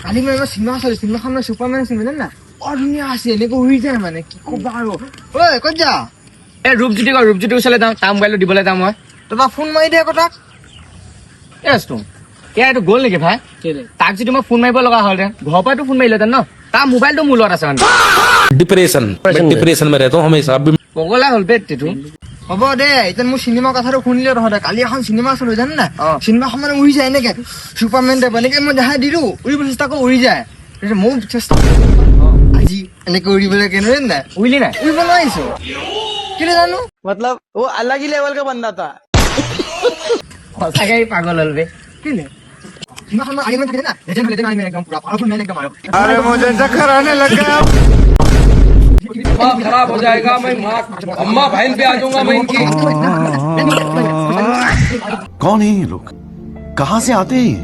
কালি মই চিনেমা চালো চিনেমাখন মানে চুপাৰমেন আছিল মানে না ধুনীয়া আছে এনেকৈ উৰি যায় মানে কি ক'বা আৰু ঐ ক'ত যা এই ৰূপজ্যোতি ওচৰলৈ যাওঁ তাৰ মোবাইলটো দিবলৈ যাওঁ মই তোমাৰ ফোন মাৰি দে আকৌ তাক এইটো গ'ল নেকি ভাই তাক যদি মই ফোন মাৰিব লগা হ'লহেঁতেন ঘৰৰ পৰাইতো ফোন মাৰিলেহেঁতেন ন তাৰ মোবাইলটো মোৰ লগত আছে মানে डिप्रेशन में रहता हूँ हमेशा পগলা হ'ল বে তেটো হ'ব দে এতিয়া মোৰ চিনেমা কথাটো শুনিলে তহঁতে কালি এখন চিনেমা চালো জান না চিনেমাখন মানে উৰি যায় এনেকে চুপাৰমেন টাইপ এনেকে মই দেখাই দিলো উৰিব চেষ্টা কৰো উৰি যায় তাৰপিছত ময়ো চেষ্টা আজি এনেকে উৰিবলৈ কেনে নাই উৰিলি নাই উৰিব নোৱাৰিছো কেলে জানো मतलब वो अलग ही लेवल का बंदा था। সঁচাকে ই পাগল হ'ল বে কেলে চিনেমাখন মই আনিমেন থাকে না লেজেণ্ড আনিমেন একদম পুৰা পাৱাৰফুল মেন একদম আৰু अरे मुझे चक्कर आने लगा। खराब हो जाएगा मैं माँ अम्मा बहन पे आ जाऊंगा मैं इनकी कौन है ये लोग कहाँ से आते हैं